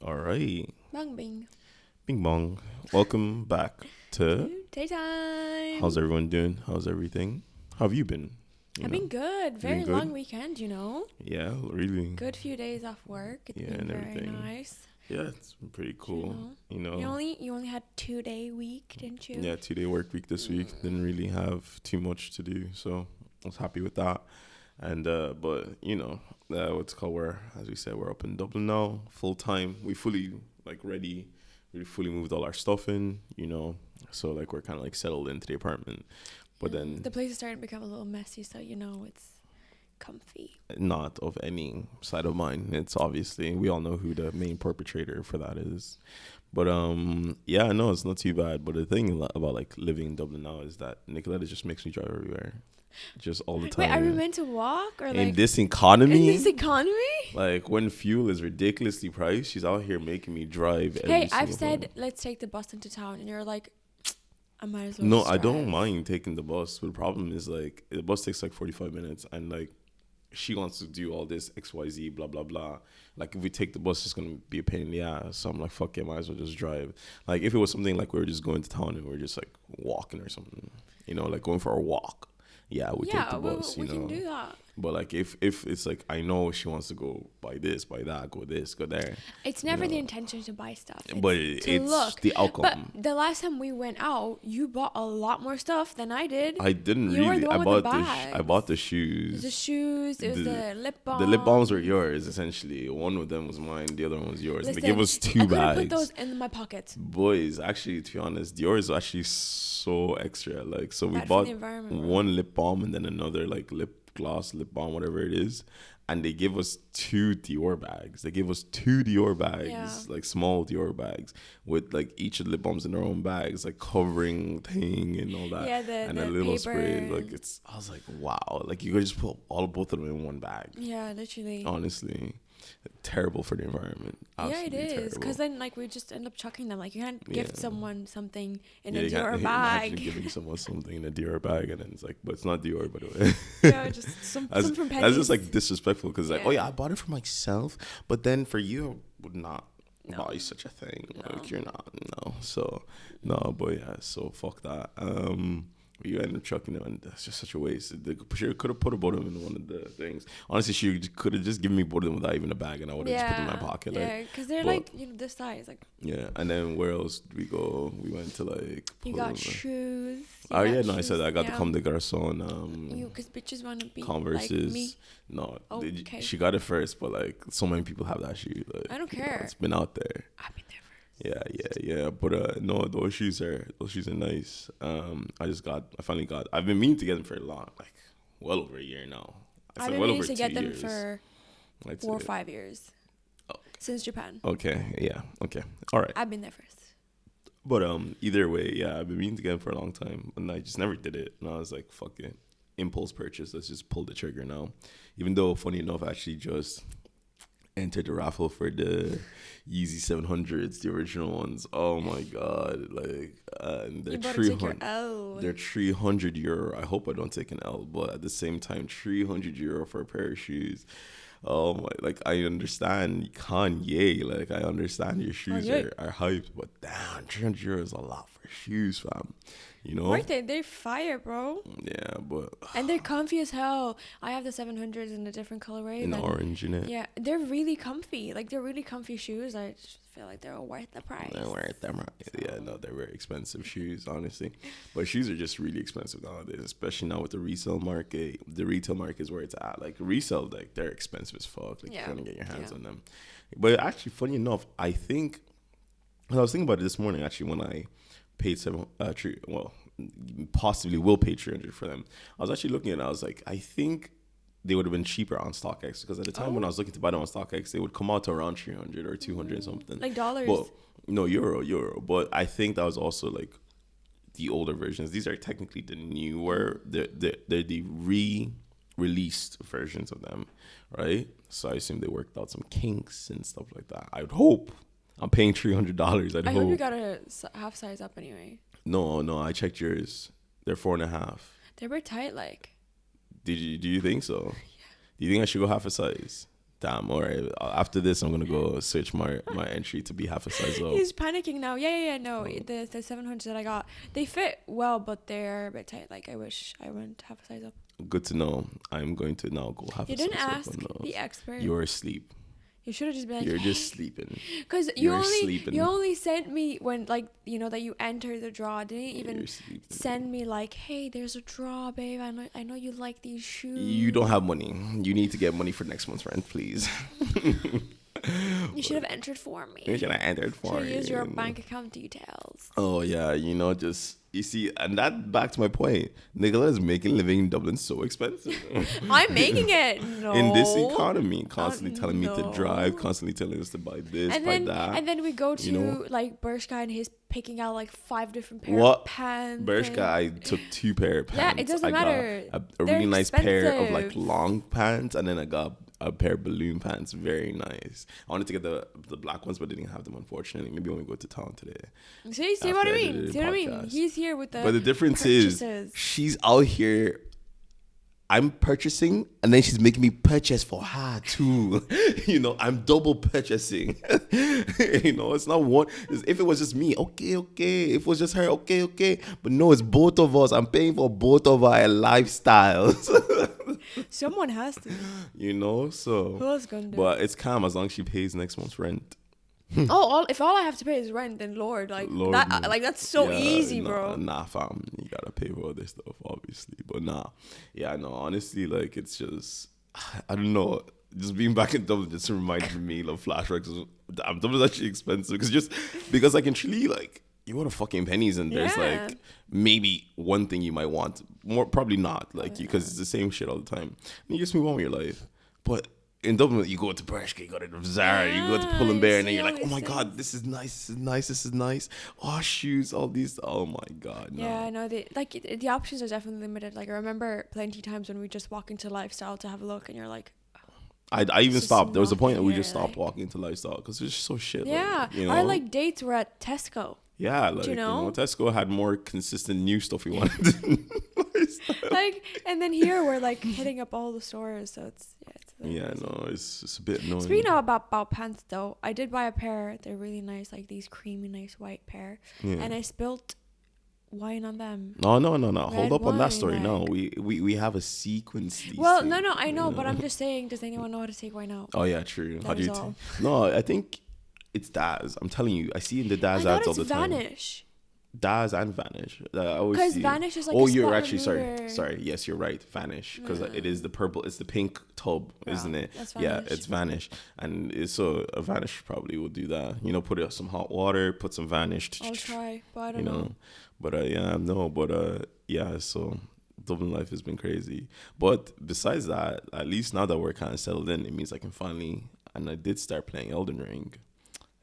All right. Bang bing. Bing bong. Welcome back to TAE Time. How's everyone doing? How's everything? How have you been? I've been good. Very good? long weekend, you know. Yeah, really. Good few days off work. It's Yeah, been and very everything. nice. Yeah, it's been pretty cool. You only had 2-day week, didn't you? Yeah, 2-day work week this week. Didn't really have too much to do, so I was happy with that. And but what's it called? As we said, we're up in Dublin now, full time. We fully ready. We fully moved all our stuff in, so we're kind of settled into the apartment. But then the place is starting to become a little messy, so it's comfy. Not of any side of mine. It's obviously, we all know who the main perpetrator for that is. But yeah, no, it's not too bad. But the thing about living in Dublin now is that Nicoletta just makes me drive everywhere, just all the time. Wait, are we meant to walk or in this economy? In this economy? When fuel is ridiculously priced, she's out here making me drive. Hey, I've said let's take the bus into town, and you're like, I might as well. No, just I drive. don't mind taking the bus. But the problem is the bus takes 45 minutes, and she wants to do all this XYZ blah blah blah. If we take the bus, it's gonna be a pain in the ass. So I'm like, fuck it, might as well just drive. If it was something we were just going to town and we were just walking or something, going for a walk. Yeah, we take the bus. We can do that. But if it's I know she wants to go buy this, buy that, go this, go there. It's never the intention to buy stuff. It's look. the outcome. But the last time we went out, you bought a lot more stuff than I did. I didn't you really. Were the one with the bags. I bought the shoes. The shoes. It was the lip balm. The lip balms were yours essentially. One of them was mine. The other one was yours. Listen, they gave us 2 bags. I put those in my pockets. Boys, actually, to be honest, yours was actually so extra. So we Bad bought one lip balm and then another lip gloss, lip balm, whatever it is, and they give us 2 Dior bags. They gave us 2 Dior bags, small Dior bags with each of the lip balms in their own bags, covering thing and all that. Yeah, and the a little paper. spray. I was like, wow, you could just put both of them in one bag. Yeah, literally. Honestly, terrible for the environment. Absolutely yeah, it is. Because then we just end up chucking them. You can't gift someone something in a Dior bag. Actually giving someone something in a Dior bag, and then it's but it's not Dior, by the way. Yeah, just some from Pennies. That's just disrespectful because oh yeah, I bought it for myself, but then for you, I would not buy such a thing. No. You're not, no. So no, but yeah, so fuck that. You end up chucking them, and that's just such a waste. She could have put both of them in one of the things. Honestly, she could have just given me both of them without even a bag, and I would have just put them in my pocket. Yeah, because they're this size. Yeah, and then where else did we go? We went to You got shoes. Oh yeah, no, I said I got the Comme des Garçons. Because bitches want to be Converses. like me. No, okay. She got it first, but so many people have that shoe. I don't care. It's been out there. I've been there first. Yeah. But no, those shoes are nice. I've been meaning to get them for a long, well over a year now. I've been meaning to get them for 4 or 5 years. Since Japan. Okay, yeah, okay, all right. I've been there first. But either way, yeah, I've been meaning to get them for a long time, and I just never did it. And I was like, fuck it, impulse purchase. Let's just pull the trigger now. Even though, funny enough, I actually just entered the raffle for the Yeezy 700s, the original ones. Oh my god, they're they're €300. I hope I don't take an L, but at the same time, €300 for a pair of shoes. Oh my, I understand Kanye, I understand your shoes are hyped, but damn, €300 is a lot for shoes, fam. Right, they're fire, bro. Yeah, but and they're comfy as hell. I have the 700s in a different colorway. In orange, in it. Yeah, they're really comfy. They're really comfy shoes. I just feel like they're worth the price. They're worth them. Yeah, no, they're very expensive shoes, honestly. But shoes are just really expensive nowadays, especially now with the resale market. The retail market is where it's at. Resale, they're expensive as fuck. You're trying to get your hands on them. But actually, funny enough, I was thinking about it this morning, actually, when I paid possibly will pay 300 for them. I was actually looking at it, I was like, I think they would have been cheaper on StockX, because at the time when I was looking to buy them on StockX, they would come out to around 300 or 200 something. Dollars? But, no, euro. But I think that was also the older versions. These are technically the newer, they're the re-released versions of them, right? So I assume they worked out some kinks and stuff like that. I would hope. I'm paying $300. I hope you got a half size up anyway. No, I checked yours. They're 4.5. They were tight, Do you think so? Yeah. Do you think I should go half a size? Damn, all right. After this, I'm gonna go search my entry to be half a size up. He's panicking now. Yeah. No, the 700s that I got, they fit well, but they're a bit tight. Like I wish I went half a size up. Good to know. I'm going to now go half a size up. You didn't ask the expert. You're asleep. You should have just been like, you're just sleeping. Because you only sent me when, like, you know, that you enter the draw. Didn't even send me like, hey, there's a draw, babe. I know you like these shoes. You don't have money. You need to get money for next month's rent, please. You should have entered for me. You should have entered for me. Use your bank account details. Oh yeah, you know, just you see, and that back to my point. Nicola is making living in Dublin so expensive. I'm making it. No. In this economy, constantly telling me to drive, constantly telling us to buy this, buy that. And then we go to like Bershka and he's picking out like 5 different pair of pants. Bershka, I took 2 pair of pants. Yeah, it doesn't matter. Got a really nice pair of like long pants, and then I got a pair of balloon pants. Very nice. I wanted to get the black ones, but didn't have them, unfortunately. Maybe when we go to town today. See what I mean? See what I mean? He's here with the. But the difference purchases. is she's out here. I'm purchasing, and then she's making me purchase for her too. You know, I'm double purchasing. You know, it's not one. If it was just me, okay. If it was just her, okay. But no, it's both of us. I'm paying for both of our lifestyles. Someone has to. You know, so. Who else gonna do? But it's calm as long as she pays next month's rent. If all I have to pay is rent, then Lord, that's so easy, bro. Nah, fam, you gotta pay for other stuff, obviously. But honestly, like, it's just, I don't know. Just being back in Dublin just reminded me of flashbacks. Damn, Dublin's actually expensive because I can truly, like, you go to fucking pennies and there's like maybe one thing you might want, more probably not, like, because it's the same shit all the time. And you just move on with your life, but. In Dublin, you go to Bershka, you go to Zara, you go to Pull and Bear, and then you're like, oh my God, this is nice. Oh, shoes, all these. Oh my God. No. Yeah, no, the options are definitely limited. Like, I remember plenty of times when we just walk into Lifestyle to have a look, and you're like, I even stopped. There was a point that we just stopped walking into Lifestyle because it was just so shit. Yeah. Like, you know? Our like dates were at Tesco. Yeah, like, you know, Tesco had more consistent new stuff we wanted. Like, and then here we're like hitting up all the stores, so it's it's a bit annoying. Speaking about pants though, I did buy a pair. They're really nice, like these creamy nice white pair, and I spilt wine on them. No. Hold up on that story. No, we have a sequence. Well, no, I know, but I'm just saying, does anyone know how to take wine out? Oh yeah, true. How do you? No, I think it's Daz. I'm telling you, I see in the Daz ads all the time. Vanish. Daz and Vanish. Because Vanish is like. Oh, you're actually sorry. Yes, you're right. Vanish, because it is the purple. It's the pink tub, isn't it? That's Vanish. Yeah, it's Vanish, and so a Vanish probably will do that. You know, put some hot water, put some Vanish. I'll try, but I don't know. But So Dublin life has been crazy. But besides that, at least now that we're kind of settled in, it means I can finally. And I did start playing Elden Ring.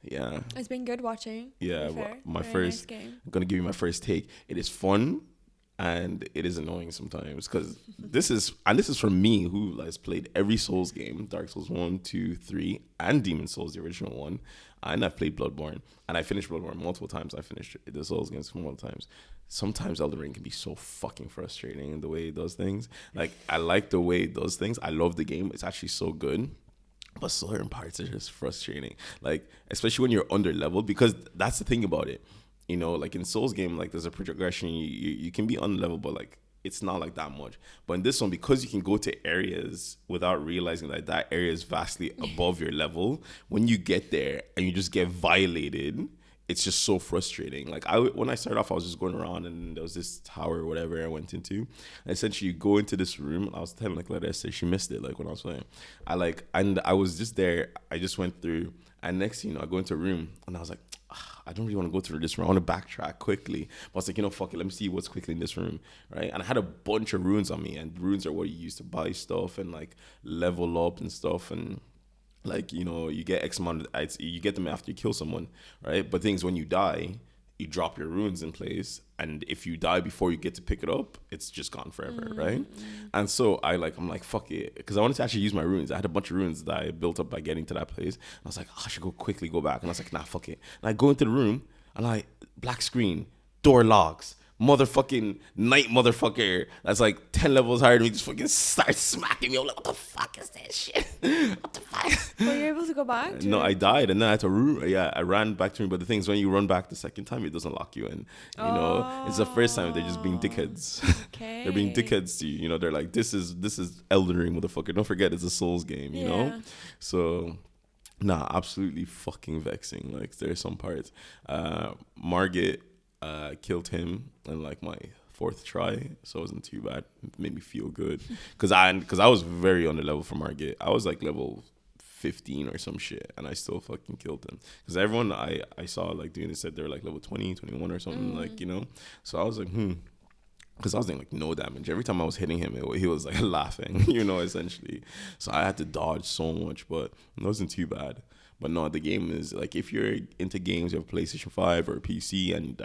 Yeah, it's been good watching. Yeah, my first nice game. I'm gonna give you my first take. It is fun, and it is annoying sometimes because this is from me who has played every Souls game: Dark Souls 1, 2, 3, and Demon Souls, the original one. And I've played Bloodborne, and I finished Bloodborne multiple times. I finished the Souls games multiple times. Sometimes Elden Ring can be so fucking frustrating in the way it does things. Like, I like the way it does things. I love the game. It's actually so good. But certain parts are just frustrating, like, especially when you're under leveled, because that's the thing about it, you know, like in Souls game, like there's a progression, you can be on level, but like it's not like that much. But in this one, because you can go to areas without realizing that area is vastly above your level, when you get there and you just get violated, it's just so frustrating. Like, when I started off, I was just going around, and there was this tower or whatever I went into. And essentially, you go into this room. I was telling like Letta, she missed it. Like when I was playing, I was just there. I just went through, and next thing you know, I go into a room, and I was like, I don't really want to go through this room. I want to backtrack quickly. But I was like, fuck it. Let me see what's quickly in this room, right? And I had a bunch of runes on me, and runes are what you use to buy stuff and like level up and stuff and. Like, you know, you get X amount of, you get them after you kill someone, right? But things, when you die, you drop your runes in place. And if you die before you get to pick it up, it's just gone forever, right? And so I'm like, fuck it. Because I wanted to actually use my runes. I had a bunch of runes that I built up by getting to that place. And I was like, I should quickly go back. And I was like, nah, fuck it. And I go into the room, and black screen, door locks. motherfucking knight motherfucker that's like 10 levels higher than me just fucking starts smacking me. I'm like, what the fuck is this shit? What the fuck? Were you able to go back? No, I died, and then I had to I ran back to me. But the thing is, when you run back the second time, it doesn't lock you in. You know, it's the first time they're just being dickheads. Okay. They're being dickheads to you. You know, they're like, this is Elden Ring, motherfucker. Don't forget, it's a Souls game. You know, so. Nah, absolutely fucking vexing. Like, there's some parts. Margit killed him in like my 4th try, so it wasn't too bad. It made me feel good because I was very on the level for Margit. I was like level 15 or some shit, and I still fucking killed him because everyone I saw like doing this said they were like level 20, 21 or something, like, you know. So I was like, because I was doing like no damage. Every time I was hitting him, he was like laughing, you know, essentially. So I had to dodge so much, but it wasn't too bad. But no, the game is like, if you're into games, you have a PlayStation 5 or a PC and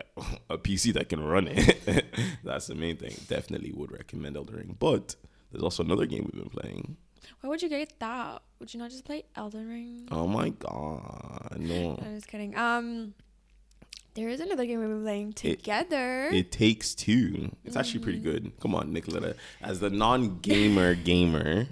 a PC that can run it, that's the main thing. Definitely would recommend Elden Ring. But there's also another game we've been playing. Why would you get that? Would you not just play Elden Ring? Oh my god, no. I'm just kidding. There is another game we've been playing together. It Takes Two. It's actually pretty good. Come on, Nicoletta. As the non-gamer gamer,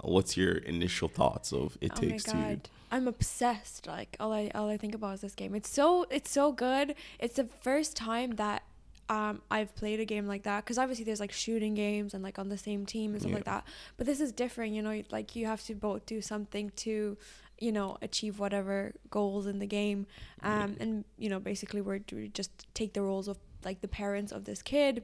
what's your initial thoughts of It Takes Two? Oh my god, I'm obsessed. Like all I think about is this game. It's so good. It's the first time that I've played a game like that, because obviously there's like shooting games and like on the same team and stuff like that, but this is different, you know, like you have to both do something to, you know, achieve whatever goals in the game, and you know, basically we just take the roles of like the parents of this kid,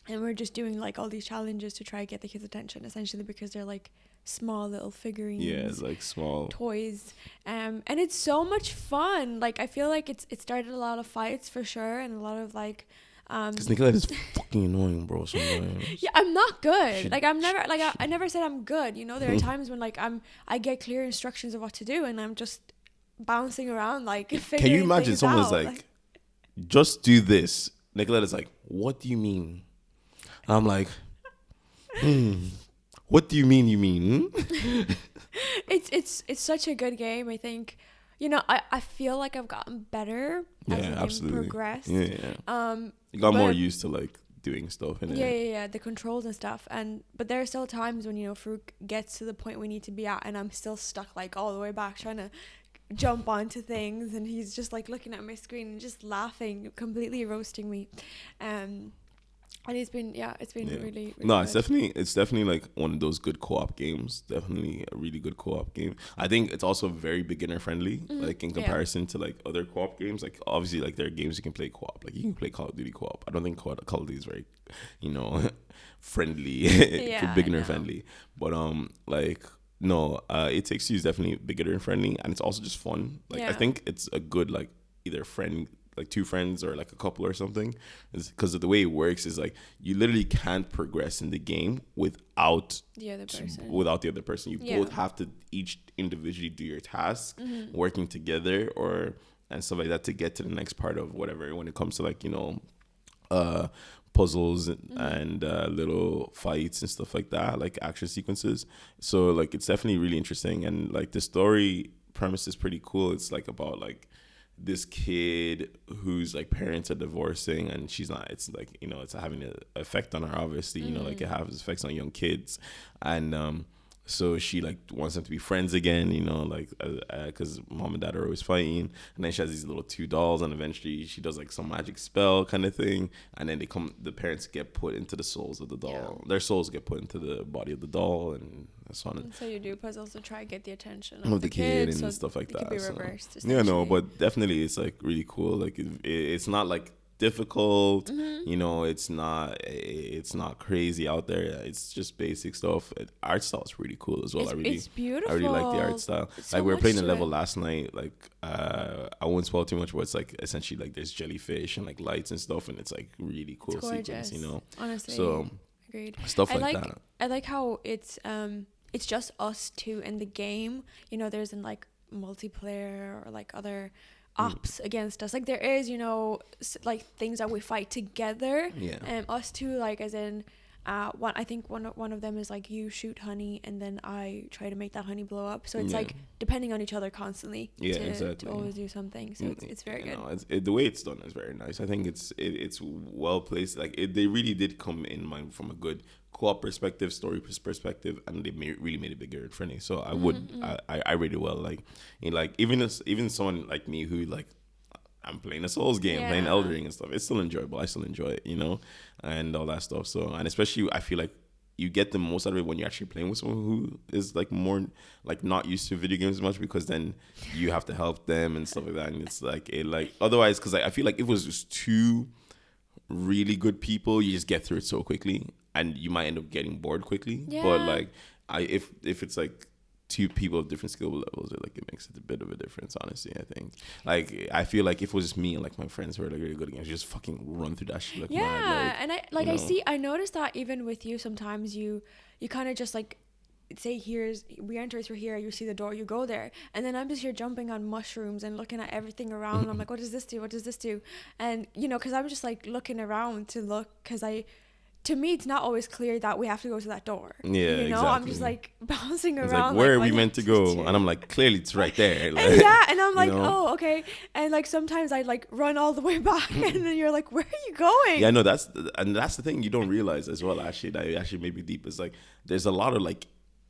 and we're just doing like all these challenges to try to get the kid's attention, essentially, because they're like small little figurines, it's like small toys, and it's so much fun. Like I feel like it started a lot of fights for sure, and a lot of like because Nicolette is fucking annoying, bro, sometimes. Yeah, I'm not good. Like I'm never like I never said I'm good, you know. There are times when like I get clear instructions of what to do, and I'm just bouncing around like figuring. Can you imagine someone's like, just do this? Nicolette is like, what do you mean? And I'm like, what do you mean? You mean? It's such a good game. I think, you know, I feel like I've gotten better as the game progressed. You got more used to like doing stuff in it. Yeah, the controls and stuff. But there are still times when, you know, Farouk gets to the point we need to be at, and I'm still stuck like all the way back trying to jump onto things, and he's just like looking at my screen and just laughing, completely roasting me. And it's been really, really no, good. it's definitely like one of those good co-op games. Definitely a really good co-op game. I think it's also very beginner friendly, like in comparison to like other co-op games. Like obviously, like there are games you can play co-op. Like you can play Call of Duty co-op. I don't think Call of Duty is very, you know, friendly, beginner friendly. But no, It Takes Two is definitely beginner friendly, and it's also just fun. Like I think it's a good like either friend, like two friends or like a couple or something, because of the way it works is like you literally can't progress in the game without the other person. You both have to each individually do your task, working together and stuff like that to get to the next part of whatever, when it comes to like, you know, puzzles and little fights and stuff like that, like action sequences. So like it's definitely really interesting, and like the story premise is pretty cool. It's like about like this kid whose like parents are divorcing, and she's not, it's like, you know, it's having an effect on her, obviously, you know, like it has effects on young kids, and so she like wants them to be friends again, you know, like because mom and dad are always fighting, and then she has these little two dolls, and eventually she does like some magic spell kind of thing, and then the parents get put into the souls of the doll. Their souls get put into the body of the doll, and so on. So you do puzzles to try to get the attention of the kid and stuff like that. It could be reversed. Yeah, no, but definitely it's like really cool. Like it's not like difficult, you know, it's not crazy out there. It's just basic stuff. Art style is really cool as well. It's beautiful. I really like the art style. Like we were playing a level last night, like I won't spoil too much, but it's like essentially like there's jellyfish and like lights and stuff, and it's like really cool sequence, you know. Honestly, so agreed. Stuff like that. I like how it's just us two in the game, you know. There's in like multiplayer or like other ops against us, like there is, you know, like things that we fight together, us two, like as in I think one of them is like you shoot honey and then I try to make that honey blow up. So it's like depending on each other constantly. Yeah, to, exactly. To always do something. So it's very good. No, the way it's done is very nice. I think it's well placed. Like they really did come in mind from a good co-op perspective, story perspective, and they really made it bigger and friendly. So I would I rate it well. Like even someone like me who like I'm playing a Souls game, playing Elden Ring and stuff. It's still enjoyable. I still enjoy it, and all that stuff. So, and especially I feel like you get the most out of it when you're actually playing with someone who is like more like not used to video games as much, because then you have to help them and stuff like that. And it's like otherwise, because I feel like if it was just two really good people, you just get through it so quickly, and you might end up getting bored quickly. Yeah. But like if it's like two people of different skill levels, it makes it a bit of a difference, honestly. I think like I feel like if it was just me and like my friends who are like really good at games, just fucking run through that shit like mad. And I noticed that even with you, sometimes you kind of just like say we enter through here, you see the door, you go there, and then I'm just here jumping on mushrooms and looking at everything around. I'm like, what does this do, and because I'm just like looking around because to me, it's not always clear that we have to go to that door. Yeah, exactly. I'm just like bouncing around. Like, where are we meant to go? And I'm like, clearly it's right there. Like, and I'm like, oh, okay. And like sometimes I like run all the way back, and then you're like, where are you going? Yeah, no, that's the thing you don't realize as well. Actually, that actually made me deep. Is like there's a lot of like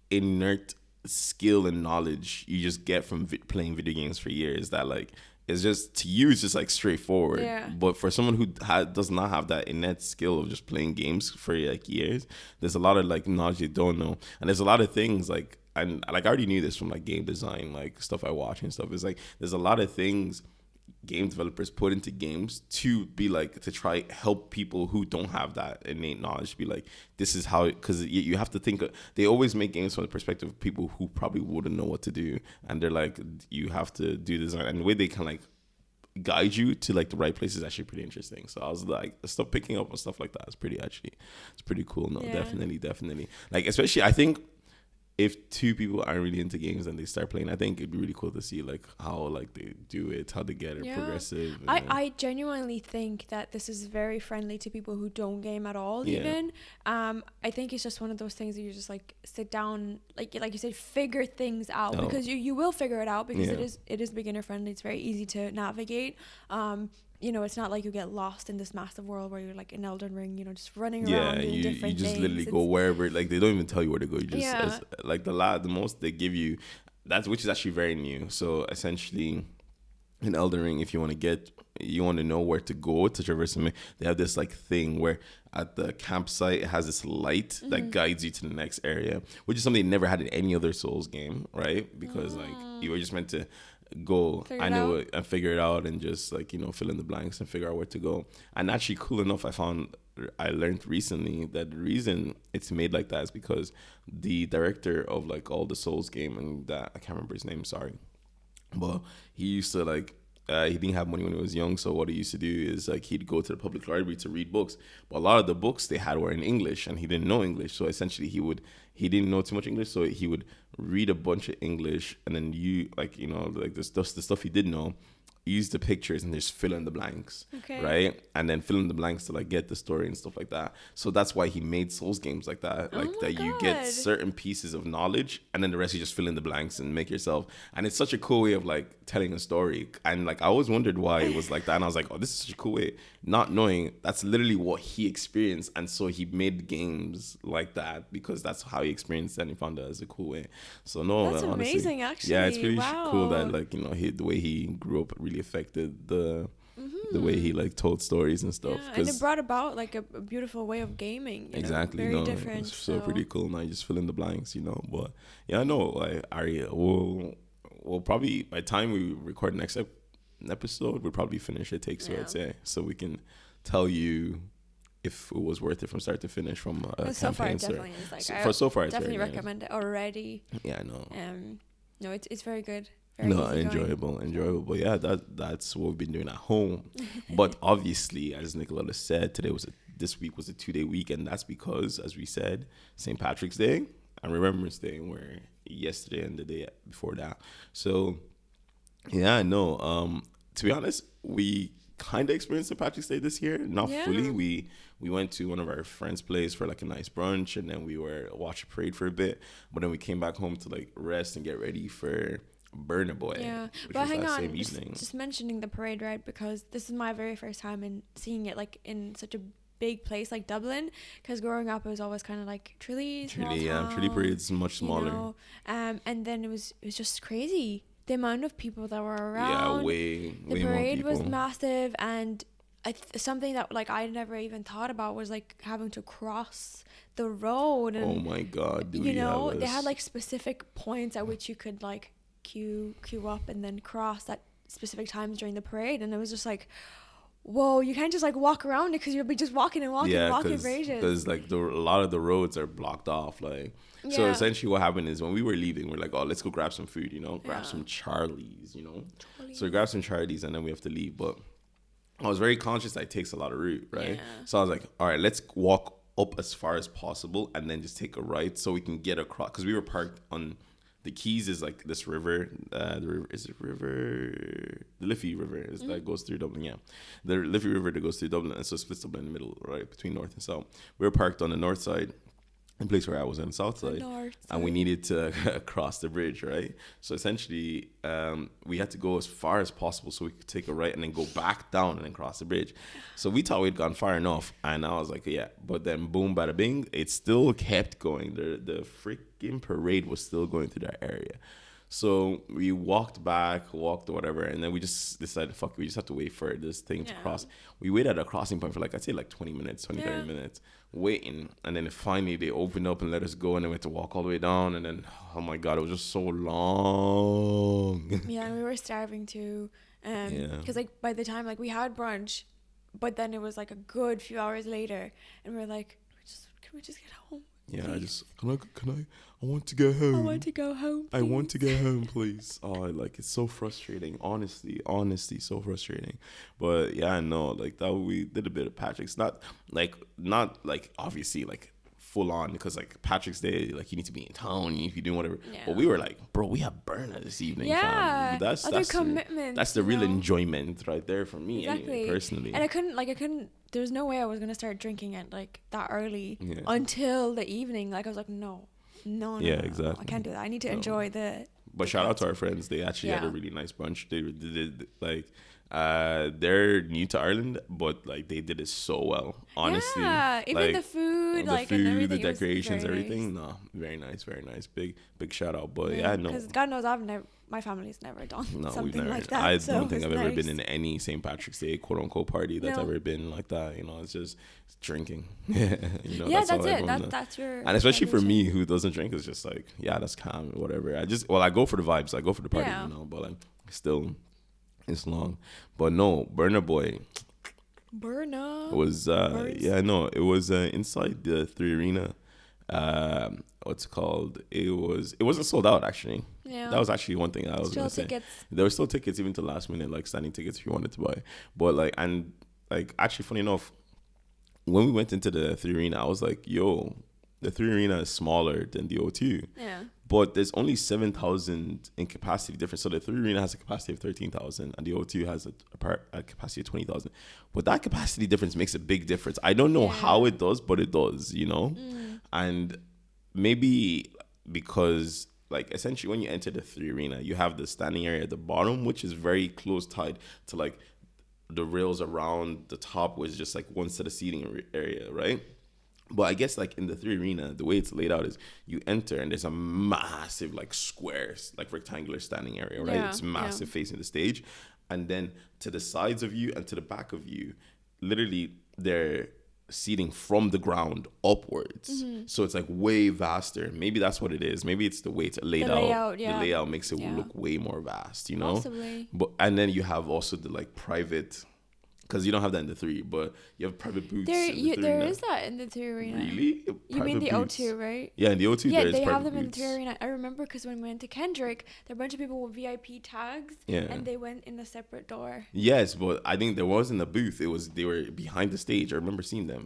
inert skill and knowledge you just get from playing video games for years that like. It's just, to you, it's just like straightforward. Yeah. But for someone who does not have that innate skill of just playing games for like years, there's a lot of like knowledge you don't know. And there's a lot of things like, and like I already knew this from like game design, like stuff I watch and stuff. It's like, there's a lot of things game developers put into games to be like, to try help people who don't have that innate knowledge to be like, this is how, because you have to think, they always make games from the perspective of people who probably wouldn't know what to do, and they're like, you have to do design, and the way they can like guide you to like the right place is actually pretty interesting. So I was like, stuff picking up on stuff like that is pretty cool. No, definitely like, especially I think if two people aren't really into games and they start playing, I think it'd be really cool to see like how like they do it, how they get it progressive. I genuinely think that this is very friendly to people who don't game at all. Even I think it's just one of those things that you just like sit down, like you said, figure things out, because you will figure it out, because it is beginner friendly. It's very easy to navigate. It's not like you get lost in this massive world where you're like in Elden Ring, just running around doing different things. You just literally go wherever, like they don't even tell you where to go. You just like the most they give you, which is actually very new. So essentially, in Elden Ring, if you want to know where to go to traverse, they have this like thing where at the campsite it has this light that guides you to the next area, which is something they never had in any other Souls game, right? Because like you were just meant to go and figure it out and just like fill in the blanks and figure out where to go. And actually, cool enough, I learned recently that the reason it's made like that is because the director of like all the Souls game, and that I can't remember his name, sorry, but he used to like he didn't have money when he was young, so what he used to do is like he'd go to the public library to read books, but a lot of the books they had were in English and he didn't know English. So essentially he didn't know too much English, so he would read a bunch of English, and then the stuff he did know, use the pictures and just fill in the blanks, right? And then fill in the blanks to like get the story and stuff like that. So that's why he made Souls games like that, you get certain pieces of knowledge and then the rest you just fill in the blanks and make yourself. And it's such a cool way of like telling a story. And like I always wondered why it was like that, and I was like, oh, this is such a cool way, not knowing that's literally what he experienced, and so he made games like that because that's how he experienced it, and he found that as a cool way. So that's honestly amazing, actually. Yeah, it's pretty cool that like the way he grew up really affected the way he like told stories and stuff. Yeah, and it brought about like a beautiful way of gaming. Exactly, very different. So pretty cool. Now you just fill in the blanks, But yeah, I know. Like Ari, we'll probably by the time we record next episode, we'll probably finish It Takes Two, I'd say, so we can tell you if it was worth it from start to finish from a so campaign. So far, it definitely is. Like so far, it's definitely very recommend it already. Yeah, I know. No, it's very good. Enjoyable. But yeah, that's what we've been doing at home. But obviously, as Nicola said, this week was a 2-day weekend. That's because, as we said, St. Patrick's Day and Remembrance Day were yesterday and the day before that. So yeah, no. To be honest, we kind of experienced the Patrick's Day this year, not Yeah. fully. We went to one of our friends' place for like a nice brunch, and then we were watch a parade for a bit. But then we came back home to like rest and get ready for Burna Boy. Yeah, which but was hang that on, same evening. just mentioning the parade, right? Because this is my very first time in seeing it like in such a big place like Dublin. Because growing up, it was always kind of like Tralee, Tralee parade's much smaller. You know? And then it was just crazy the amount of people that were around. Yeah, way the more parade people. was massive, and something that like I never even thought about was like having to cross the road. And, oh my god, you know, they had like specific points at which you could like queue up and then cross at specific times during the parade, and it was just like, whoa, you can't just like walk around it because you'll be just walking and walking for ages. Because like a lot of the roads are blocked off, like. So essentially what happened is when we were leaving, we're like, oh, let's go grab some food, you know, grab some Charlies, you know. So we grab some Charlies and then we have to leave. But I was very conscious that it takes a lot of route, right? Yeah. So I was like, all right, let's walk up as far as possible and then just take a right so we can get across. Because we were parked on the Keys is like this river. The Liffey River is that goes through Dublin. Yeah, the Liffey River that goes through Dublin, and so it splits Dublin in the middle, right between north and south. We were parked on the north side. The place where I was on the south side, and we needed to cross the bridge, right? So essentially, we had to go as far as possible so we could take a right and then go back down and then cross the bridge. So we thought we'd gone far enough, and I was like, yeah. But then boom, bada bing, it still kept going. The freaking parade was still going through that area. So we walked whatever, and then we just decided, fuck, we just have to wait for this thing to cross. We waited at a crossing point for like, I'd say like 20 minutes, 30 minutes, waiting. And then finally they opened up and let us go, and then we had to walk all the way down. And then, oh my God, it was just so long. Yeah, and we were starving too. Because like by the time like we had brunch, but then it was like a good few hours later, and we were like, can we just get home? Yeah, please? I want to go home. I want to go home. Please. I want to go home, please. Oh, like it's so frustrating. Honestly, so frustrating. But yeah, no, like that we did a bit of Patrick's. Not like obviously like full on, because like Patrick's Day, like you need to be in town, you need to be doing whatever. Yeah. But we were like, bro, we have Burna this evening. Yeah, fam. That's commitment. That's the real enjoyment right there for me, anyway, personally. And I couldn't. There's no way I was gonna start drinking it like that early until the evening. Like I was like, no. Exactly. I can't do that. I need to enjoy the. But shout out to our friends. They actually had a really nice brunch. They did like. They're new to Ireland, but like they did it so well. Honestly, yeah, even like, the food, the decorations, everything. Nice. No, very nice. Big shout out. But no, because God knows my family's never done something like that. I don't think I've ever been in any St. Patrick's Day quote unquote party that's ever been like that. You know, it's just drinking. You know, that's it. That's your. And especially for me, who doesn't drink, it's just like that's calm, whatever. I go for the vibes. I go for the party, you know. But like still. It's long, but no, Burna Boy. Was it was inside the 3 Arena. What's it called? It wasn't sold out actually. Yeah, that was actually one thing I was gonna say. There were still tickets even to last minute, like standing tickets if you wanted to buy. But actually, funny enough, when we went into the 3 Arena, I was like, yo, the 3 Arena is smaller than the O2. Yeah. But there's only 7,000 in capacity difference. So the 3 Arena has a capacity of 13,000 and the O2 has a capacity of 20,000. But that capacity difference makes a big difference. I don't know how it does, but it does, you know? And maybe because, like, essentially when you enter the 3 Arena, you have the standing area at the bottom, which is very close tied to, like, the rails around the top, was just, like, one set of seating area, right? But I guess like in the 3 Arena, the way it's laid out is you enter and there's a massive like squares, like rectangular standing area, right? Yeah, it's massive facing the stage. And then to the sides of you and to the back of you, literally they're seating from the ground upwards. Mm-hmm. So it's like way vaster. Maybe that's what it is. Maybe it's the way it's laid out. The layout makes it look way more vast, you know? Possibly. And then you have also the like private... Because you don't have that in the 3, but you have private booths. There is that in the 3 Arena. Really? You mean the O2, right? Yeah, in the O2 yeah, there is they have private them booths. In the 3 Arena. I remember because when we went to Kendrick, there were a bunch of people with VIP tags, and they went in a separate door. Yes, but I think there wasn't a booth. They were behind the stage. I remember seeing them,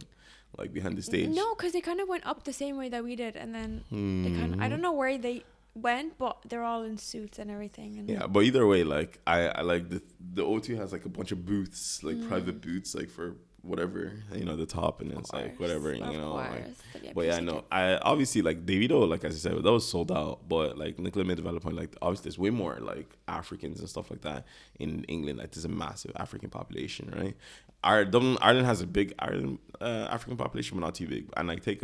like behind the stage. No, because they kind of went up the same way that we did, and then they kind of. I don't know where they. went, but they're all in suits and everything. And yeah, but either way, like I like the O2 has like a bunch of booths, like private booths, like for whatever, you know, the top, and it's like whatever, you know, like, but yeah, I know, I obviously, like Davido, like as I said, that was sold out, but like Nicola made a valid point, like obviously there's way more like Africans and stuff like that in England, like there's a massive African population, right? Ireland has a big African population, but not too big, and like take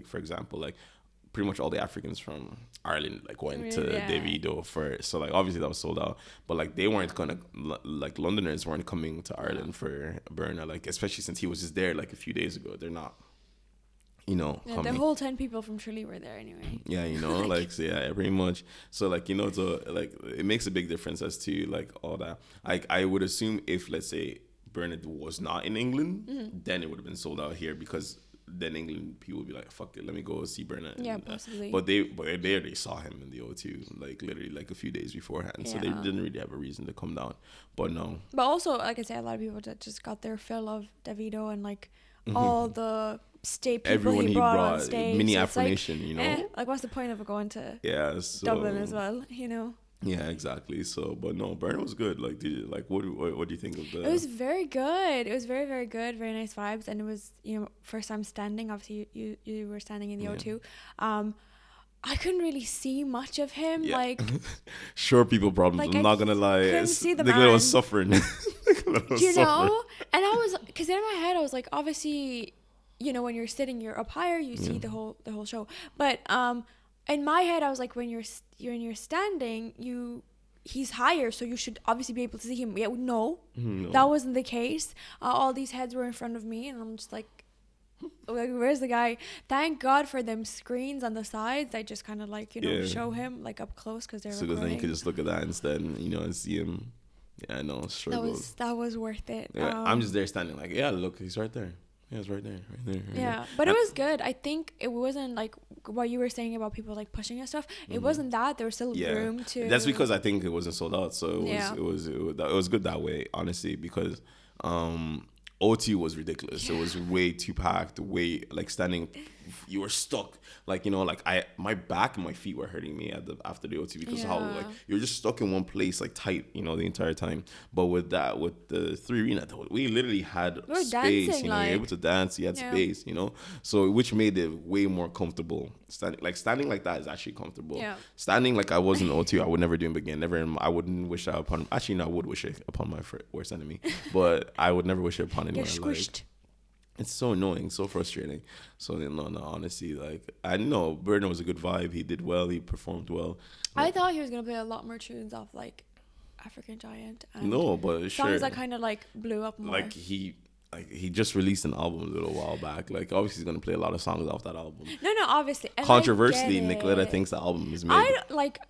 for example, like pretty much all the Africans from Ireland like went to Davido first. So like obviously that was sold out, but like they weren't gonna, like Londoners weren't coming to Ireland for Burna, like especially since he was just there like a few days ago. They're not, you know, coming. The whole 10 people from Tralee were there anyway. Yeah, you know, like so yeah, pretty much. So like, you know, so like it makes a big difference as to like all that. Like I would assume if, let's say, Burna was not in England, then it would have been sold out here, because then England people would be like, fuck it, let me go see Burna. Yeah, possibly. But they already saw him in the O2, like literally like a few days beforehand. So they didn't really have a reason to come down. But no. But also, like I said, a lot of people that just got their fill of Davido and like all the state people everyone he brought on stage. mini so affirmation, like, you know. Like what's the point of going to so, Dublin as well, you know? Yeah, exactly. So, but no, Burna was good. Like, what do you think of the? It was very good. It was very, very good. Very nice vibes, and it was, you know, first time standing. Obviously, you were standing in the O2. I couldn't really see much of him. Yeah. Like, sure, people problems. Like, I'm not gonna lie. Couldn't see the Nicola man. was suffering. You know, and I was, because in my head I was like, obviously, you know, when you're sitting, you're up higher, you see the whole show. But in my head, I was like, when you're standing, he's higher, so you should obviously be able to see him. Yeah, no, that wasn't the case. All these heads were in front of me, and I'm just like, where's the guy? Thank God for them screens on the sides. I just kind of like, you know, show him like up close because they're recording. So then you could just look at that instead, you know, and see him. Yeah, I know. That was worth it. Yeah, I'm just there standing like, yeah, look, he's right there. Yeah, it's right there. Yeah, but it was good. I think it wasn't like what you were saying about people like pushing and stuff. It wasn't that. There was still room to. That's because I think it wasn't sold out, so it was good that way, honestly, because O2 was ridiculous. It was way too packed, way like standing. You were stuck, like, you know, like my back and my feet were hurting me after the O2 because how like you're just stuck in one place like tight, you know, the entire time. But with the 3 Arena, we literally had space, dancing, you know, you're able to dance, you had space, you know, so which made it way more comfortable. Standing like that is actually comfortable. Yeah. Standing like I was in O2, I would never do it again. I wouldn't wish that upon. Actually, no, I would wish it upon my worst enemy, but I would never wish it upon anyone. Get squished. Like, it's so annoying, so frustrating. So no, honestly, like, I know Burna was a good vibe. He did well. He performed well. I thought he was gonna play a lot more tunes off like African Giant. And no, but songs that kind of like blew up more. Like he just released an album a little while back. Like obviously he's gonna play a lot of songs off that album. No, obviously. And controversially, Nicoletta thinks the album is made.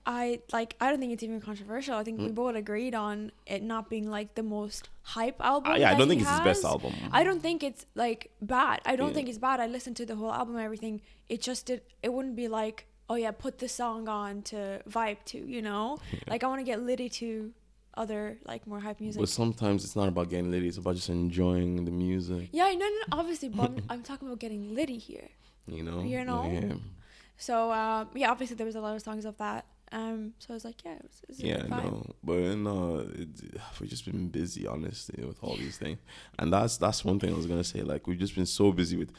I don't think it's even controversial. I think we both agreed on it not being like the most hype album. I don't think it's his best album. I don't think it's like bad. I don't think it's bad. I listened to the whole album and everything. It just it wouldn't be like, oh yeah, put this song on to vibe to, you know? Like I want to get litty to other like more hype music. But sometimes it's not about getting litty, it's about just enjoying the music. Yeah, no, obviously, but I'm talking about getting litty here. You know? Yeah. So obviously there was a lot of songs of that. So I was like, it was we've just been busy, honestly, with all these things. And that's one thing I was gonna say. Like, we've just been so busy with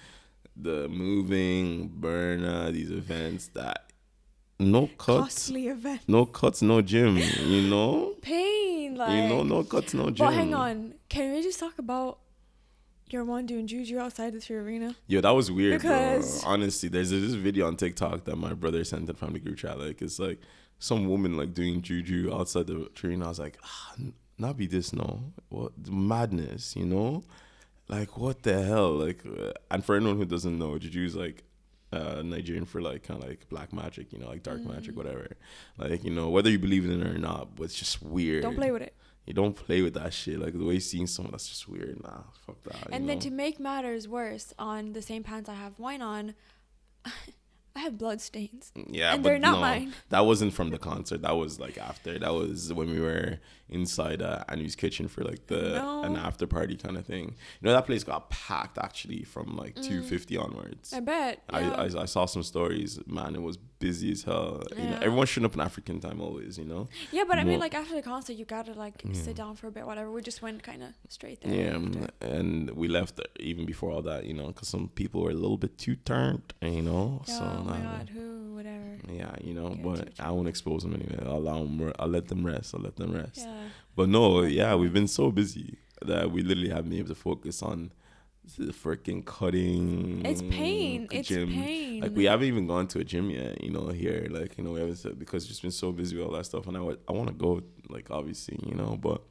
the moving, Burna, these events that no cuts, costly events, no cuts, no gym, you know, pain, like, you know, no cuts, no gym. But hang on, can we just talk about your one doing juju outside the 3 Arena? Yeah, that was weird, because bro. Honestly, there's this video on TikTok that my brother sent in family group chat. Like, it's like some woman like doing juju outside the 3 Arena. I was like, not be this, no, what madness, you know, like what the hell, like. And for anyone who doesn't know, juju is like Nigerian for like kind of like black magic, you know, like dark magic, whatever. Like, you know, whether you believe in it or not, but it's just weird. Don't play with it. You don't play with that shit. Like the way seeing someone that's just weird. Nah, fuck that. And then to make matters worse, on the same pants I have wine on, I have blood stains. Yeah, and they're not mine. That wasn't from the concert. That was like after. That was when we were inside Anu's kitchen for like an after party kind of thing. You know, that place got packed actually from like 2:50 onwards. I bet. Yeah. I saw some stories. Man, it was busy as hell. You know, Yeah. everyone's showing up in African time always. You know. Yeah, but I mean, Well, like after the concert, you gotta like sit down for a bit, whatever. We just went kind of straight there. yeah, after. and we left even before all that. You know, because some people were a little bit too turned. You know, Yeah, so oh my god, who, whatever. yeah, you know, Get but too I won't expose them anyway. I'll allow them. I'll let them rest. I'll let them rest. Yeah. But no, yeah, we've been so busy that we literally haven't been able to focus on the freaking cutting. It's pain. It's gym. pain. Like we haven't even gone to a gym yet, you know, here. Like, you know, we haven't because just been so busy with all that stuff. And I want to go, like, obviously, you know, but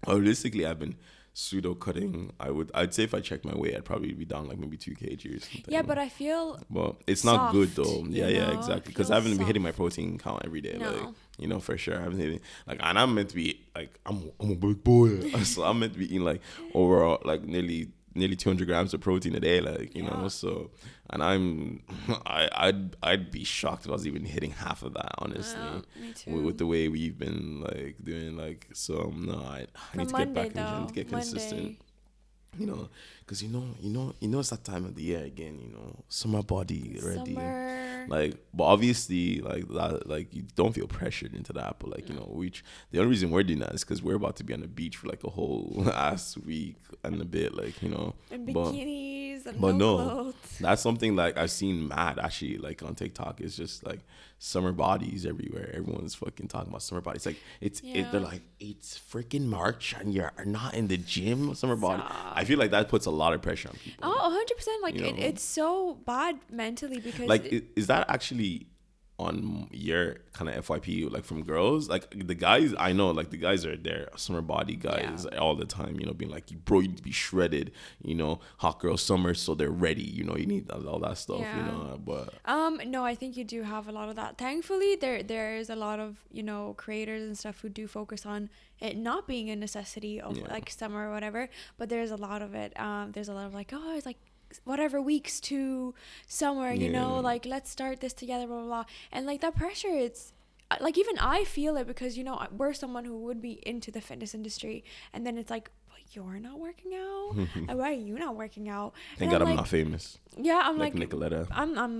realistically, I've been pseudo cutting. I'd say if I check my weight, I'd probably be down like maybe 2 kg or something. Yeah, but I feel. Well, it's not good soft, though. you Yeah, know? exactly. Because Feels I haven't been hitting my soft. protein count every day. No. Like, you know, for sure. I haven't hit like, and I'm meant to be like, I'm a big boy. So I'm meant to be eating like overall like nearly 200 grams of protein a day, like, you know. So, and I'd be shocked if I was even hitting half of that, honestly. Me too. With the way we've been like doing, like, so no, I need to get back in the gym to get consistent. You know, because you know it's that time of the year again. You know, summer body ready. Summer. Like, but obviously, like that, like you don't feel pressured into that. But like, you know, the only reason we're doing that is because we're about to be on the beach for like a whole ass week and a bit, like, you know. And bikinis and but no no, clothes. that's something like I've seen mad actually, like on TikTok. It's just like summer bodies everywhere. Everyone's fucking talking about summer bodies. Like they're like, it's freaking March and you're not in the gym. Summer body. I feel like that puts a lot of pressure on people. Oh, 100%. Like You know? it's so bad mentally because Like, is that actually on your kind of FYP, like from girls? Like the guys, I know, like the guys are there, summer body guys all the time, you know, being like, bro, you need to be shredded, you know, hot girl summer, so they're ready, you know, you need all that stuff, you know. But no, I think you do have a lot of that. Thankfully, there's a lot of, you know, creators and stuff who do focus on it not being a necessity of like summer or whatever, but there's a lot of it. There's a lot of like, oh, it's like whatever weeks to summer, you know, like let's start this together, blah blah blah. And like that pressure, it's like even I feel it because, you know, we're someone who would be into the fitness industry, and then it's like, but you're not working out. Like, why are you not working out? thank God I'm not famous. Yeah, I'm like Nicoletta. I'm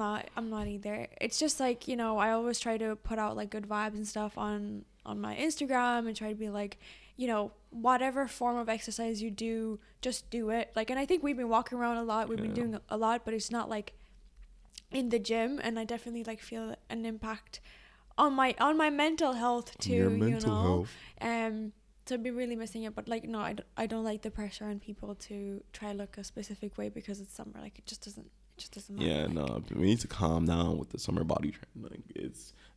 not either. It's just like, you know, I always try to put out like good vibes and stuff on my Instagram and try to be like, you know, whatever form of exercise you do, just do it. Like, and I think we've been walking around a lot. We've been doing a lot, but it's not like in the gym. And I definitely like feel an impact on my mental health too. Your mental health. So I've been really missing it. But like, no, I don't like the pressure on people to try look a specific way because it's summer. Like, it just doesn't matter. Yeah, no, we need to calm down with the summer body trend. Like,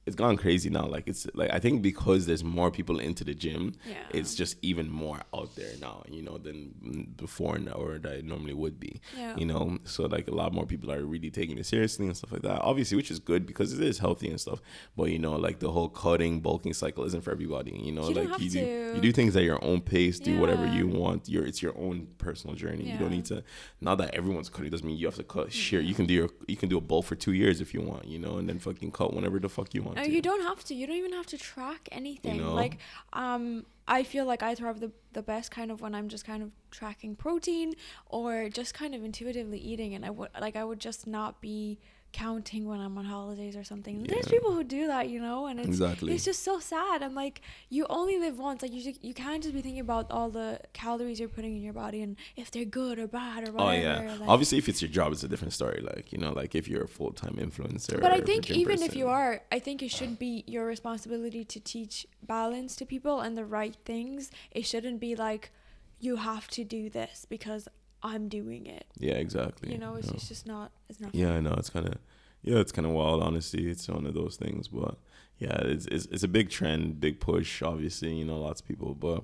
it's gone crazy now. Like, it's like, I think because there's more people into the gym, it's just even more out there now, you know, than before now, or that it normally would be. You know, so like a lot more people are really taking it seriously and stuff like that, obviously, which is good because it is healthy and stuff. But, you know, like the whole cutting, bulking cycle isn't for everybody, you know. Like you do things at your own pace, do whatever you want. It's your own personal journey. You don't need to, not that everyone's cutting doesn't mean you have to cut. Sure, you can do a bulk for 2 years if you want, you know, and then fucking cut whenever the fuck you want. Oh, you don't have to. You don't even have to track anything. You know? Like, I feel like I thrive the best kind of when I'm just kind of tracking protein or just kind of intuitively eating, and I would just not be counting when I'm on holidays or something. There's people who do that, you know, and it's just so sad. I'm like, you only live once. Like, you can't just be thinking about all the calories you're putting in your body and if they're good or bad or whatever. Oh yeah, like, obviously if it's your job, it's a different story. Like, you know, like if you're a full-time influencer. But I think even if you are, I think it should be your responsibility to teach balance to people and the right things. It shouldn't be like, you have to do this because I'm doing it. Yeah, exactly. You know, it's just not. It's not. Yeah, I know. It's kind of wild. Honestly, it's one of those things. But yeah, it's a big trend, big push. Obviously, you know, lots of people. But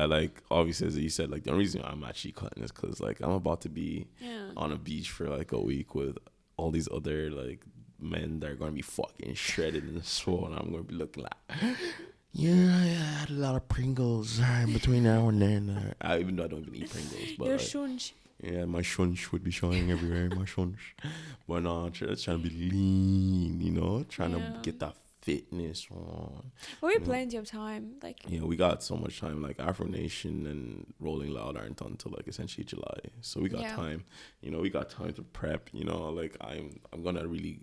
like obviously, as you said, like the only reason I'm actually cutting is because like I'm about to be on a beach for like a week with all these other like men that are gonna be fucking shredded and swole, and I'm gonna be looking like. Yeah, I had a lot of Pringles between now and then. Even though I don't even eat Pringles. But your like, shunch. Yeah, my shunch would be showing everywhere. My shunch. But no, trying to be lean, you know? Trying to get that fitness on. But we have plenty of time. Like, yeah, we got so much time. Like, Afro Nation and Rolling Loud aren't until, like, essentially July. So we got time. You know, we got time to prep. You know, like, I'm going to really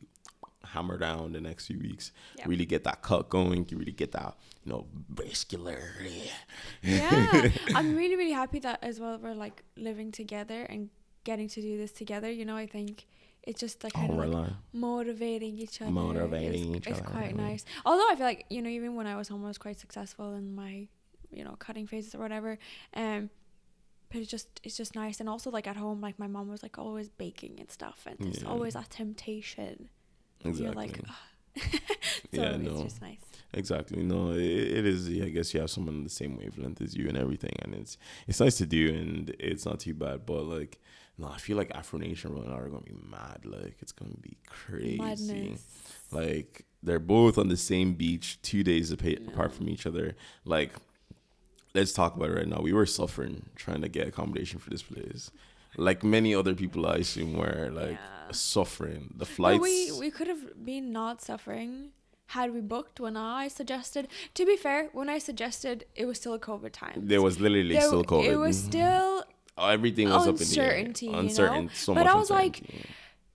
hammer down the next few weeks. Yep. Really get that cut going. You really get that, muscular. Yeah, I'm really, really happy that as well we're like living together and getting to do this together. I think it's just like kind of like motivating each other. It's quite nice. Although I feel like, even when I was home, I was quite successful in my, cutting phases or whatever. But it's just nice. And also like at home, like my mom was like always baking and stuff, and there's always that temptation. Exactly. You're like, so it's just nice. Exactly. No, it is. I guess you have someone in the same wavelength as you and everything, and it's nice to do, and it's not too bad. But like, no, I feel like Afro Nation right now are gonna be mad. Like, it's gonna be crazy. Madness. Like, they're both on the same beach, 2 days apart from each other. Like, let's talk about it right now. We were suffering trying to get accommodation for this place. Like many other people, I assume, were like suffering. The flights. But we could have been not suffering had we booked when I suggested. To be fair, when I suggested, it was still a COVID time. There was literally still COVID. It was still everything was up in the air. Uncertain. So much. But I was like,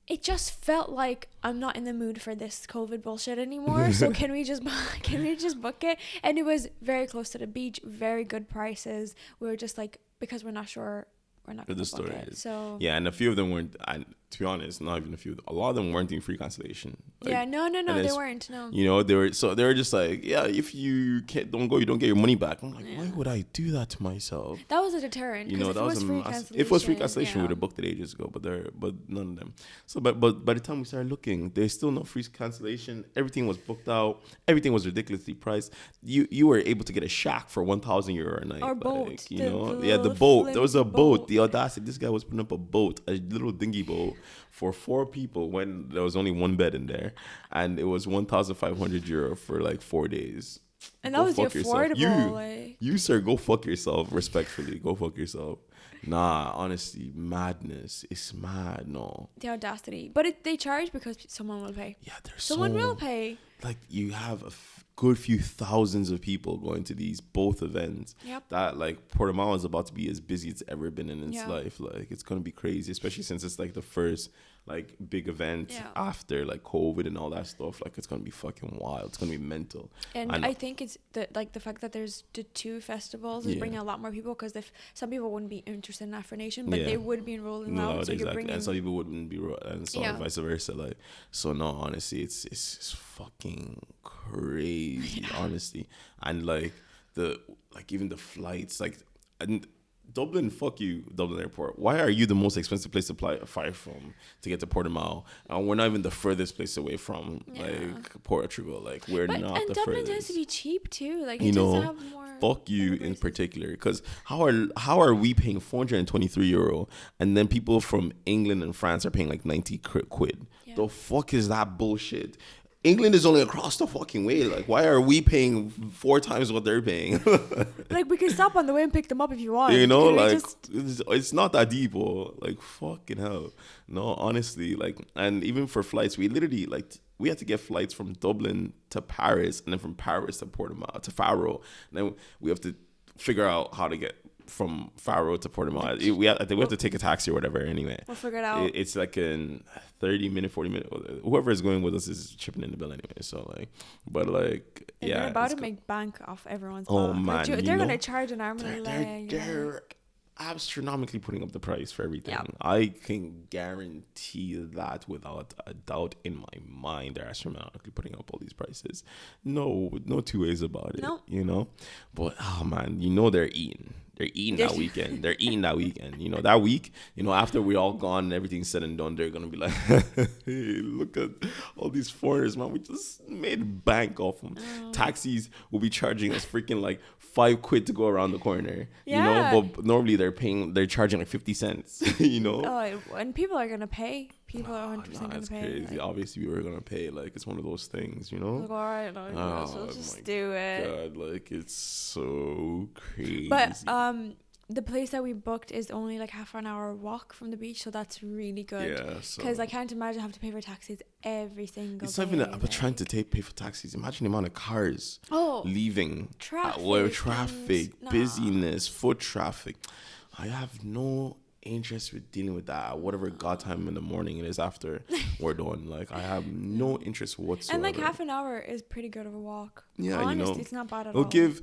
it just felt like I'm not in the mood for this COVID bullshit anymore. So can we just book it? And it was very close to the beach, very good prices. We were just like, because we're not sure. We're not going to book it. So yeah, and a few of them weren't. And to be honest, not even a few. A lot of them weren't doing free cancellation. Like, no, they weren't. No. They were just like, yeah, if you don't go, you don't get your money back. I'm like, why would I do that to myself? That was a deterrent. That was free cancellation. If it was free cancellation, we would have booked it ages ago. But none of them. So, but by the time we started looking, there's still no free cancellation. Everything was booked out. Everything was ridiculously priced. You were able to get a shack for €1,000 a night. Or boat. The boat. There was a boat. The audacity. This guy was putting up a boat, a little dinghy boat, for 4 people when there was only one bed in there, and it was €1,500 for like 4 days. And that was affordable. You sir, go fuck yourself. Respectfully, go fuck yourself. Nah, honestly, madness. It's mad. No, the audacity. But they charge because someone will pay. Yeah, someone will pay. Like, you have a good few thousands of people going to both events. Yep. That like Portimao is about to be as busy as it's ever been in its life. Like, it's gonna be crazy, especially since it's like the first like big event after like COVID and all that stuff. Like, it's gonna be fucking wild. It's gonna be mental. And I think it's the fact that there's the 2 festivals is bringing a lot more people, because if some people wouldn't be interested in Afro Nation, but they would be enrolling now. So exactly. And some people wouldn't be, and so vice versa. Like, so no, honestly, it's fucking crazy, honestly. And like even the flights, like, and Dublin, fuck you, Dublin Airport. Why are you the most expensive place to fly from to get to Portimao? And we're not even the furthest place away from like Portugal. Like, we're not the Dublin furthest. Dublin tends to be cheap too. Like, it does have more. Fuck you in particular, because how are we paying €423 and then people from England and France are paying like 90 quid? Yeah. The fuck is that bullshit? England is only across the fucking way. Like, why are we paying 4 times what they're paying? Like, we can stop on the way and pick them up if you want. Like, it's not that deep. Like, fucking hell. No, honestly, like, and even for flights, we literally, like, we had to get flights from Dublin to Paris, and then from Paris to Portimao, to Faro. And then we have to figure out how to get from Faro to Portimao. I think we have to take a taxi or whatever anyway. We'll figure it out. It's like a 30-minute, 40-minute. Whoever is going with us is chipping in the bill anyway. So like, but like, they're about to make bank off everyone's back. Man, like, they're gonna charge an arm and a leg. They're astronomically putting up the price for everything. Yep. I can guarantee that without a doubt in my mind. They're astronomically putting up all these prices. No 2 ways about it. No. But man, they're eating. They're eating that weekend. They're eating that weekend. That week, after we all gone and everything's said and done, they're going to be like, hey, look at all these foreigners, man. We just made bank off them. Taxis will be charging us freaking like 5 quid to go around the corner. But normally they're charging like 50 cents, Oh, and people are going to pay. People are 100% going to pay. Crazy. Like, obviously, we were going to pay. Like, it's one of those things, Like, all right, so just do it. God, like, it's so crazy. But the place that we booked is only like half an hour walk from the beach, so that's really good. Yeah, because I can't imagine having to pay for taxis every single day. It's not even about trying to pay for taxis. Imagine the amount of cars leaving. Traffic. Busyness, foot traffic. I have no interest with dealing with that. Whatever God time in the morning it is after we're done. Like, I have no interest whatsoever. And like half an hour is pretty good of a walk. Yeah, honestly, it's not bad at it'll all. give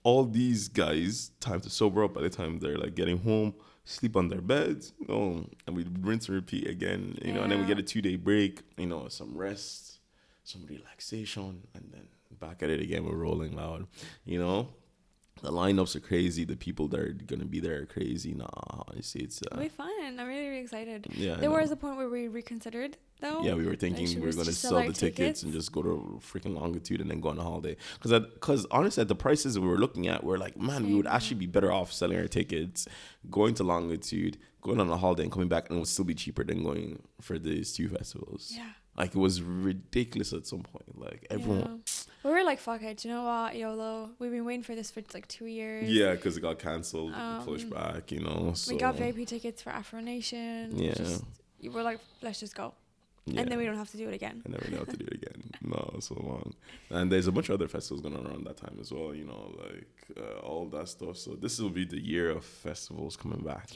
all these guys time to sober up by the time they're like getting home, sleep on their beds, and we rinse and repeat again, and then we get a 2-day break, some rest, some relaxation, and then back at it again. We're rolling loud, The lineups are crazy. The people that are going to be there are crazy. Nah, honestly, it'll be fun. I'm really, really excited. Yeah, there was a point where we reconsidered, though. Yeah, we were thinking we were going to sell the tickets and just go to freaking Longitude and then go on a holiday. Because honestly, at the prices we were looking at, we're like, man, we would actually be better off selling our tickets, going to Longitude, going on a holiday and coming back, and it would still be cheaper than going for these 2 festivals. Yeah. Like, it was ridiculous at some point. Like, everyone... Yeah. We were like, fuck it. You know what? YOLO. We've been waiting for this for like 2 years. Yeah, because it got cancelled, pushed back, So. We got VIP tickets for Afro Nation. Yeah. We're like, let's just go. Yeah. And then we don't have to do it again. And then we don't have to do it again. No, so long. And there's a bunch of other festivals going on around that time as well, all that stuff. So this will be the year of festivals coming back,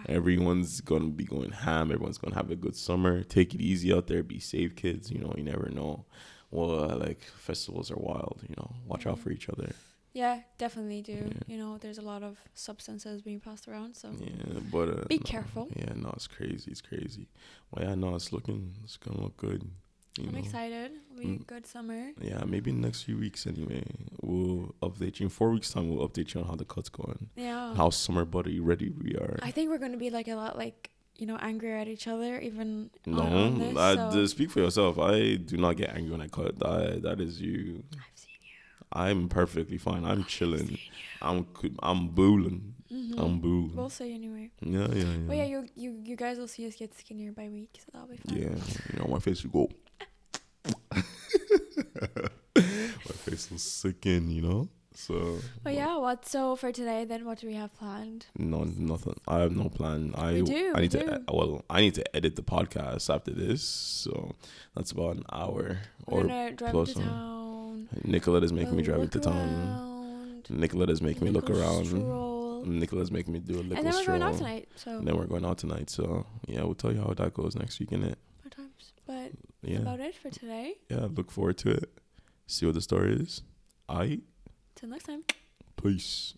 Everyone's going to be going ham. Everyone's going to have a good summer. Take it easy out there. Be safe, kids. You never know. Well, festivals are wild, Watch out for each other. Yeah, definitely do. Yeah. There's a lot of substances being passed around, so yeah, but be careful. Yeah, no, it's crazy. It's crazy. Well, yeah, no, it's gonna look good. I'm excited. It'll be a good summer. Yeah, maybe in the next few weeks anyway. We'll update you. In 4 weeks' time, we'll update you on how the cut's going. Yeah. How summer buddy ready we are. I think we're gonna be like a lot angrier at each other, even speak for yourself. I do not get angry when I cut. That is you. I've seen you. I'm perfectly fine. I'm chilling. I'm booling. Mm-hmm. I'm booling. We'll see anyway. Yeah. But yeah, you guys will see us get skinnier by week, so that'll be fun. Yeah, my face will go. My face will sick in, So. But yeah, so for today then? What do we have planned? No, nothing. I have no plan. I need to edit the podcast after this, so that's about an hour. We're gonna drive to town. Nicoletta's making me drive into town. Nicoletta's making me look around. Stroll. Nicola's making me do a little stroll. And then we're going out tonight. So. And then we're going out tonight. So yeah, we'll tell you how that goes next week, innit? More times. But that's about it for today. Yeah, look forward to it. See what the story is. Aight. Till next time. Peace.